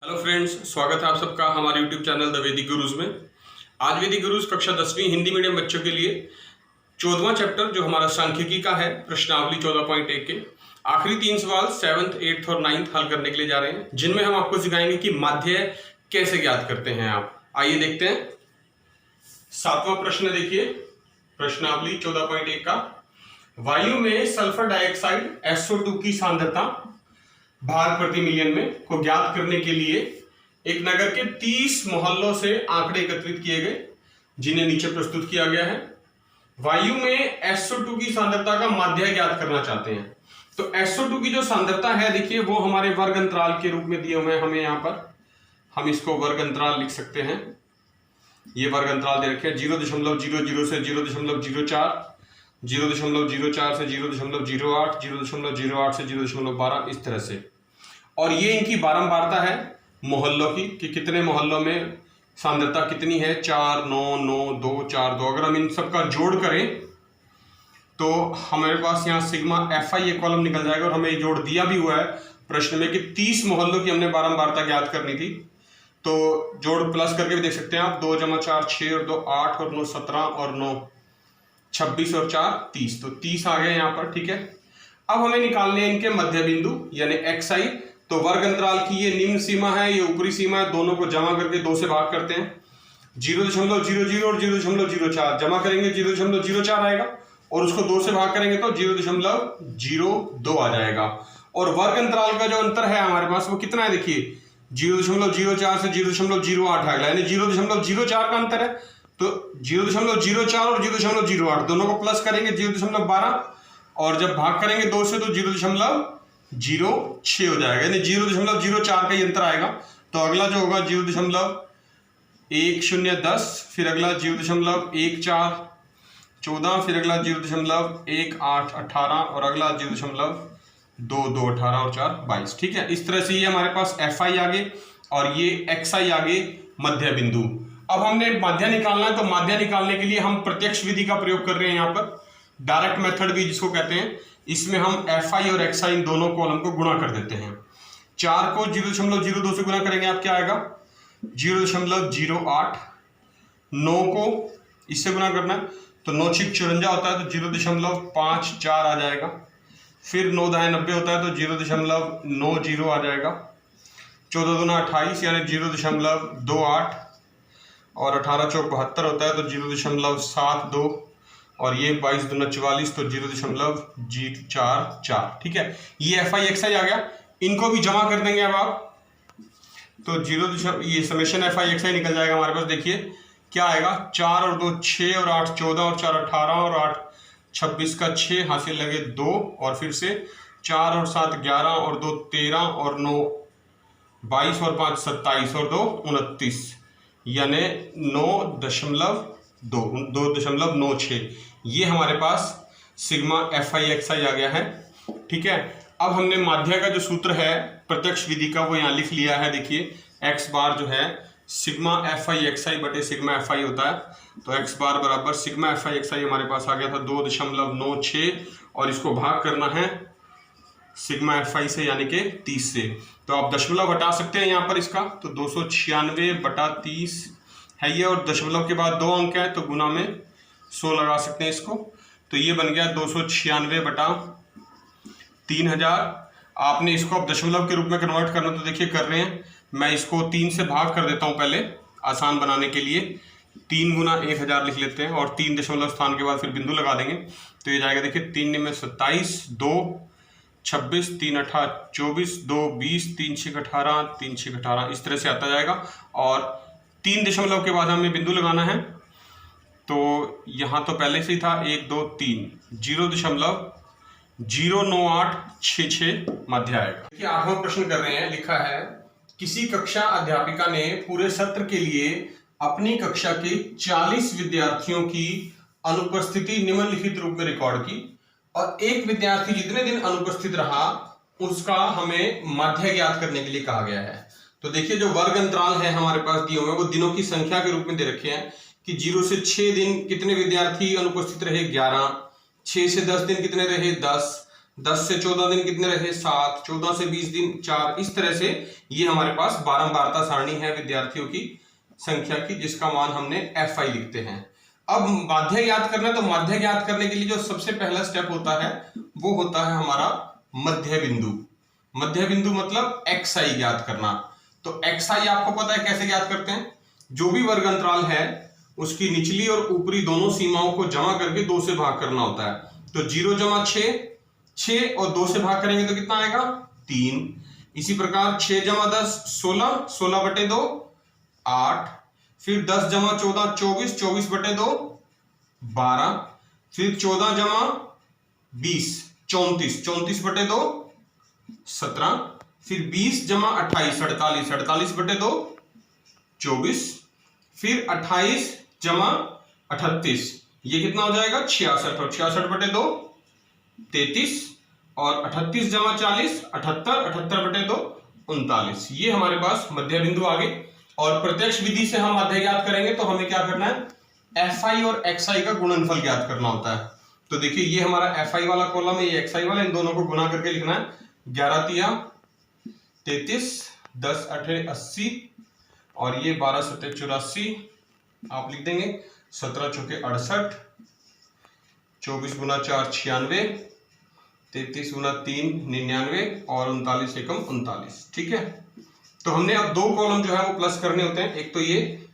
Hello friends, स्वागत है आप सबका हमारे यूट्यूब चैनल द वैदिक गुरुज में। आज वैदिक गुरुज कक्षा 10वीं हिंदी मीडियम बच्चों के लिए 14वां चैप्टर जो हमारा सांख्यिकी का है, प्रश्नावली 14.1 के आखिरी 3 सवाल 7th, 8th और 9th हल करने के लिए जा रहे हैं, जिनमें हम आपको सिखाएंगे कि माध्य कैसे ज्ञात करते हैं आप। आइए देखते हैं। 7वां प्रश्न देखिए, प्रश्नावली 14.1 का। वायु में सल्फर डाइऑक्साइड SO2 की सांद्रता भाग प्रति मिलियन में को ज्ञात करने के लिए एक नगर के 30 मोहल्लों से आंकड़े एकत्रित किए गए, जिन्हें नीचे प्रस्तुत किया गया है। वायु में SO2 की सांद्रता का माध्य ज्ञात करना चाहते हैं। तो SO2 की जो सांद्रता है देखिए, वो हमारे वर्ग अंतराल के रूप में दिए हुए हैं हमें। यहाँ पर हम इसको वर्ग अंतराल लिख सकते हैं। ये वर्ग अंतराल दे रखे हैं 0.00 से 0.04, 0.04 से 0.08, 0.08 से 0.12, इस तरह से। और ये इनकी बारंबारता है मोहल्लों की, कि कितने मोहल्लों में सांद्रता कितनी है, 4, 9, 9, 2, 4, 2। अगर हम इन सबका जोड़ करें तो हमारे पास यहाँ सिग्मा FI ये कॉलम निकल जाएगा। और हमें जोड़ दिया भी हुआ है प्रश्न में कि 30 मोहल्लों की हमने बारंबारता ज्ञात करनी थी। तो जोड़ प्लस करके भी देख सकते हैं आप। 2 × 4 6 और 2 8 और 9 17 और 9 26 और 4 30। तो 30 आ गए यहाँ पर, ठीक है। अब हमें निकालने हैं इनके मध्य बिंदु यानी XI। तो वर्ग अंतराल की ये निम्न सीमा है, ये ऊपरी सीमा है, दोनों को जमा करके 2 से भाग करते हैं। 0.00 और 0.04 जमा करेंगे 0.04 आएगा, और उसको 2 से भाग करेंगे तो 0.02 आ जाएगा। और वर्ग अंतराल का जो अंतर है हमारे पास वो कितना है देखिए, 0.04 से 0.08 आएगा, यानी 0.04 का अंतर है। तो 0.04 और 0.08 दोनों को प्लस करेंगे 0.12, और जब भाग करेंगे 2 से तो 0.06 हो जाएगा, यानी 0.04 का ही अंतर आएगा। तो अगला जो होगा 0.10, फिर अगला 0.14 14, फिर अगला 0.18 18, और अगला 0.22 18 और 4 22। ठीक है, इस तरह से ये हमारे पास FI आगे और ये XI आगे मध्य बिंदु। अब हमने माध्य निकालना है, तो माध्य निकालने के लिए हम प्रत्यक्ष विधि का प्रयोग कर रहे हैं। यहाँ पर डायरेक्ट मेथड भी जिसको कहते हैं, इसमें हम FI और XI इन दोनों कॉलम को गुणा कर देते हैं। 4 को 0.02 से गुणा करेंगे, आप क्या आएगा 0.08। 9 को इससे गुणा करना है तो 9 6 54 होता है, तो 0.54 आ जाएगा। फिर 9 दाएं 90 होता है, तो 0.90 आ जाएगा। 14 दूना 28 यानी 0.28, और 18 चौक 72 होता है, तो 0.72, और ये 22 दूना 44, तो 0.44। ठीक है, ये FI XI आ गया। इनको भी जमा कर देंगे अब आप, तो ये समेशन FI XI निकल जाएगा हमारे पास। देखिए क्या आएगा, 4 और 2 6 और 8 14 और 4 18 और 8 26 का 6 हासिल लगे 2, और फिर से 4 और 7 11 और 2 13 और 9 22 और 5 27 और 2 29, यानी 2.96। ये हमारे पास सिग्मा FI XI आ गया है। ठीक है, अब हमने माध्य का जो सूत्र है प्रत्यक्ष विधि का वो यहाँ लिख लिया है। देखिए x बार जो है सिग्मा FI XI बटे सिग्मा FI होता है, तो x बार बराबर सिग्मा FI XI हमारे पास आ गया था 2.96, और इसको भाग करना है सिग्मा FI से यानी कि 30 से। तो आप दशमलव हटा सकते हैं यहाँ पर इसका, तो 296/30 है ये, और दशमलव के बाद 2 अंक है तो गुना में 100 लगा सकते हैं इसको। तो ये बन गया 296/3000। आपने इसको अब दशमलव के रूप में कन्वर्ट करना, तो देखिए कर रहे हैं। मैं इसको 3 से भाग कर देता हूँ पहले, आसान बनाने के लिए। 3 गुना 1000 लिख लेते हैं, और 3 दशमलव स्थान के बाद फिर बिंदु लगा देंगे। तो ये जाएगा देखिए 3 में 27, 2 26, 3 8 24, 2 20, 3 6 18, 3 6 18, इस तरह से आता जाएगा। और 3 दशमलव के बाद हमें बिंदु लगाना है, तो यहाँ तो पहले से ही था 1 2 3, 0.09866 मध्य आएगा। देखिए 8वां प्रश्न कर रहे हैं, लिखा है किसी कक्षा अध्यापिका ने पूरे सत्र के लिए अपनी कक्षा के 40 विद्यार्थियों की अनुपस्थिति निम्नलिखित रूप में रिकॉर्ड की, और एक विद्यार्थी जितने दिन अनुपस्थित रहा उसका हमें माध्य ज्ञात करने के लिए कहा गया है। तो देखिए जो वर्ग अंतराल है हमारे पास दिए हुए वो दिनों की संख्या के रूप में दे रखे हैं, कि 0 से 6 दिन कितने विद्यार्थी अनुपस्थित रहे 11, 6 से 10 दिन कितने रहे 10, 10 से 14 दिन कितने रहे 7, 14 से 20 दिन 4। इस तरह से ये हमारे पास बारंबारता सारणी है विद्यार्थियों की संख्या की, जिसका मान हमने FI लिखते हैं। अब माध्य ज्ञात करना है, तो माध्य ज्ञात करने के लिए जो सबसे पहला स्टेप होता है वो होता है हमारा मध्य बिंदु। मध्य बिंदु मतलब XI ज्ञात करना। तो XI आपको पता है कैसे ज्ञात करते हैं, जो भी वर्ग अंतराल है उसकी निचली और ऊपरी दोनों सीमाओं को जमा करके 2 से भाग करना होता है। तो 0 जमा 6, 6 और 2 से भाग करेंगे तो कितना आएगा 3। इसी प्रकार 6 जमा 10 16, 16 बटे 2 8, फिर 10 जमा 14 24, 24 बटे 2 12, फिर 14 जमा 20 34, 34 बटे 2 17, फिर 20 जमा 28 48, 48 बटे 2 24, फिर 28 जमा 38 ये कितना हो जाएगा 66, और 66 बटे 2 33, और 38 जमा 40 78, 78 बटे 2 39। ये हमारे पास मध्य बिंदु आ गए। और प्रत्यक्ष विधि से हम माध्य ज्ञात करेंगे तो हमें क्या करना है FI और XI का गुणनफल ज्ञात करना होता है। तो देखिए ये हमारा FI वाला कॉलम है, ये XI वाला, इन दोनों को गुना करके लिखना है। 11 तिया 33, 10 8 80, और ये 12 7 84 आप लिख देंगे, 17 चौके 68, 24 गुना 4 96, 33 गुना 3 99, और 39 एकम 39। ठीक है, तो हमने अब 2 कॉलम जो है वो प्लस करने होते हैं। एक तो ये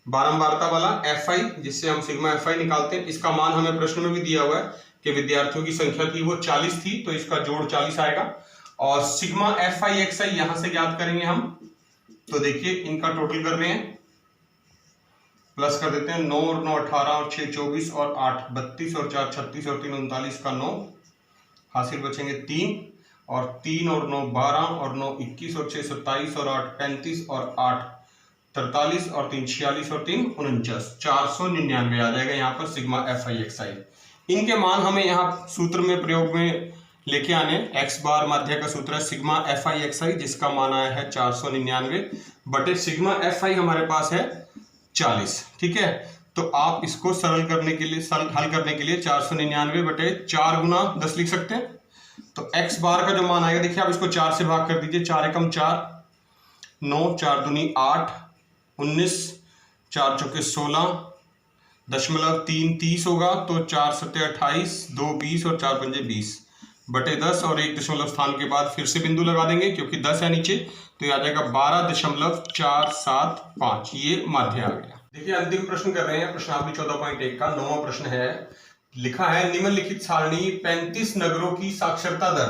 बारंबारता वाला FI जिससे हम सिग्मा FI निकालते हैं, इसका मान हमें प्रश्न में भी दिया हुआ है कि विद्यार्थियों की संख्या थी वो 40 थी, तो इसका जोड़ 40 आएगा। और सिग्मा FI XI यहां से ज्ञात करेंगे हम। तो देखिए इनका टोटल कर रहे हैं, प्लस कर देते हैं 9 और 9 18, और 6 24, और 8 32, और 4 36, और 3 39 का 9, हासिल बचेंगे 3, और 3 और 9 12, और 9 21, और 6 27, और 8 35, और 8 43, और 3 46, और 3 49, 499 आ जाएगा यहाँ पर सिग्मा FI XI। इनके मान हमें यहाँ सूत्र में प्रयोग में लेके आने। x बार माध्य का सूत्र है सिग्मा FI XI, जिसका मान आया है 499 बटे सिग्मा FI हमारे पास है 40। ठीक है, तो आप इसको सरल करने के लिए हल करने के लिए 499 बटे 4 गुना 10 लिख सकते हैं। तो x बार का जो मान आएगा, देखिए आप इसको 4 से भाग कर दीजिए, 4 एकम 4, 9 4 दूनी 8 19, 4 चौके 16, 0.3 30 होगा, तो 4 7 28, 2 20, और 4 पंजे 20 बटे 10, और 1 दशमलव स्थान के बाद फिर से बिंदु लगा देंगे क्योंकि 10 है नीचे, तो ये आ जाएगा 12.475। ये माध्य आ गया। देखिए अंतिम प्रश्न कर रहे हैं, प्रश्नावली 14.1 का 9वां प्रश्न है। लिखा है निम्नलिखित सारणी 35 नगरों की साक्षरता दर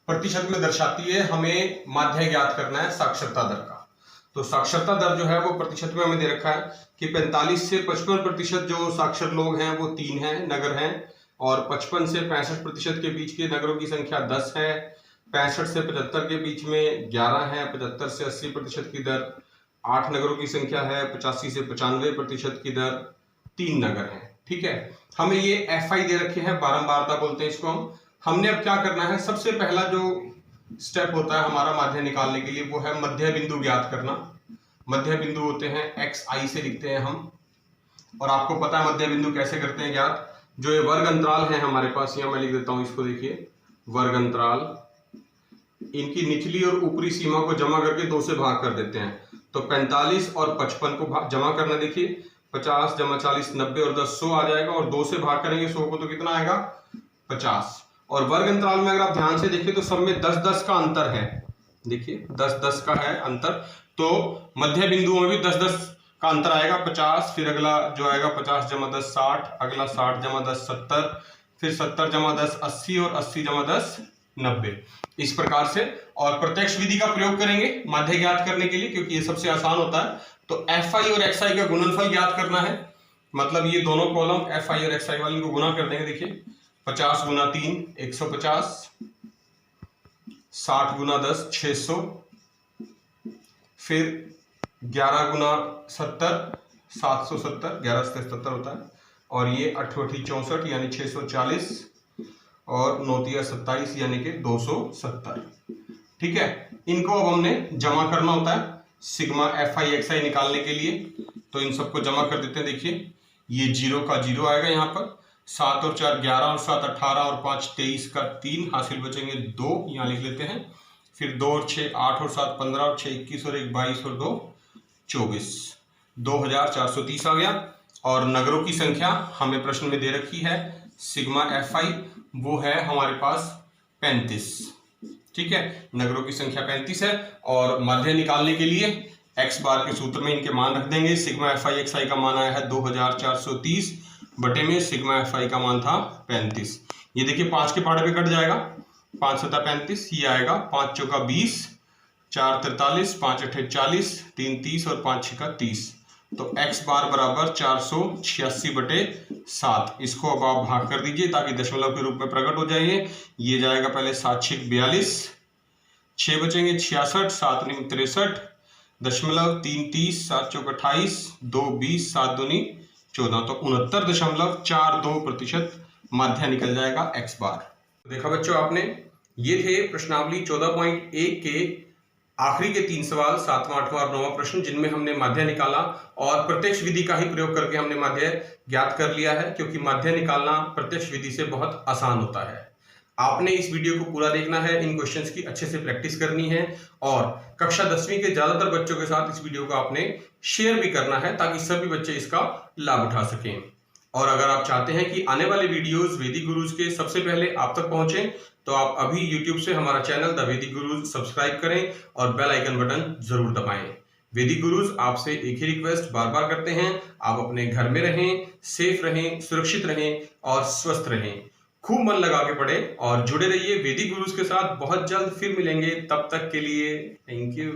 प्रतिशत में दर्शाती है, हमें माध्य ज्ञात करना है साक्षरता दर का। तो साक्षरता दर जो है वो प्रतिशत में हमें दे रखा है कि 45 से 55% जो साक्षर लोग हैं वो 3 हैं नगर हैं, और 55 से 65% के बीच के नगरों की संख्या 10 है, 65 से 75 के बीच में 11 है, 75 से 80% की दर 8 नगरों की संख्या है, 85 से 95% की दर 3 नगर हैं। ठीक है, हमें ये FI दे रखे हैं, बारंबारता बोलते हैं इसको हम। हमने अब क्या करना है, सबसे पहला जो स्टेप होता है हमारा माध्य निकालने के लिए वो है मध्य बिंदु ज्ञात करना। मध्य बिंदु होते हैं XI से लिखते हैं हम, और आपको पता है मध्य बिंदु कैसे करते हैं ज्ञात। जो ये वर्ग अंतराल है हमारे पास, यहाँ मैं लिख देता हूं इसको, देखिए वर्ग अंतराल, इनकी निचली और ऊपरी सीमा को जमा करके 2 से भाग कर देते हैं। तो 45 और 55 को जमा करना, देखिए 50 जमा 40 90, और 10 100 आ जाएगा, और 2 से भाग करेंगे 100 को तो कितना आएगा 50। और वर्ग अंतराल में अगर आप ध्यान से देखिए तो सब में 10-10 का अंतर है, देखिए 10-10 का है अंतर। तो मध्य बिंदुओं में भी 10-10 का अंतर आएगा। 50, फिर अगला जो आएगा 50 जमा 10 60, अगला 60 जमा 10 70, फिर 70 जमा 10 80, और 80 जमा 10 90, इस प्रकार से। और प्रत्यक्ष विधि का प्रयोग करेंगे माध्य ज्ञात करने के लिए, क्योंकि ये सबसे आसान होता है। तो FI और XI का गुणनफल ज्ञात करना है, मतलब ये दोनों कॉलम FI और XI वाले को गुना कर देंगे। देखिए 50 गुना 3 150, 60 गुना 10 600, फिर 11 गुना 70 770, 11 से 70 होता है, और ये 8 8 64 यानी 640, और 9 3 27 यानी कि 270। ठीक है, इनको अब हमने जमा करना होता है सिग्मा FI XI निकालने के लिए। तो इन सबको जमा कर देते हैं। देखिए ये 0 का 0 आएगा यहाँ पर, 7 और 4 11 और 7 18 और 5 23 का 3 हासिल बचेंगे 2, यहाँ लिख लेते हैं। फिर 2 और 6 8 और 7 15 और 6 21 और 1 22 और 2 24, 2430 आ गया। और नगरों की संख्या हमें प्रश्न में दे रखी है सिग्मा FI, वो है हमारे पास 35। ठीक है, नगरों की संख्या 35 है। और माध्य निकालने के लिए x बार के सूत्र में इनके मान रख देंगे। सिग्मा FI XI का मान आया है 2430 बटे में सिग्मा FI का मान था 35। ये देखिए 5 के पहाड़े पे कट जाएगा, 5 सता 35, ये आएगा 5 चौका 20, 4 43, 5 अठे 40, 3 30 और 5 छक्का 30। तो x बार बराबर 486 बटे 7। इसको अब आप भाग कर दीजिए ताकि दशमलव के रूप में प्रकट हो जाए। ये जाएगा पहले 7 6 42, 6 बचेंगे 66, 7 9 63, दशमलव 3 30, 7 चौक 28, 2 20, 7 दूनी 14। तो 69.42% माध्य निकल जाएगा x बार। देखा बच्चों आपने, ये थे प्रश्नावली 14.1 के आखिरी के 3 सवाल, 7वां 8वां और 9वां प्रश्न, जिनमें हमने माध्य निकाला और प्रत्यक्ष विधि का ही प्रयोग करके हमने माध्य ज्ञात कर लिया है, क्योंकि माध्य निकालना प्रत्यक्ष विधि से बहुत आसान होता है। आपने इस वीडियो को पूरा देखना है, इन क्वेश्चंस की अच्छे से प्रैक्टिस करनी है और कक्षा 10वीं के ज्यादातर बच्चों के साथ इस वीडियो को आपने शेयर भी करना है ताकि सभी बच्चे इसका लाभ उठा सकें। और अगर आप चाहते हैं कि आने वाले वीडियोस वैदिक गुरुज के सबसे पहले आप तक पहुंचे, तो आप अभी YouTube से हमारा चैनल द वैदिक गुरुज सब्सक्राइब करें और बेल आइकन बटन जरूर दबाएं। वैदिक गुरुज आपसे एक ही रिक्वेस्ट बार बार करते हैं, आप अपने घर में रहें, सेफ रहें, सुरक्षित रहें और स्वस्थ रहें। खूब मन लगा के पढ़ें और जुड़े रहिए वैदिक गुरुज के साथ। बहुत जल्द फिर मिलेंगे, तब तक के लिए थैंक यू।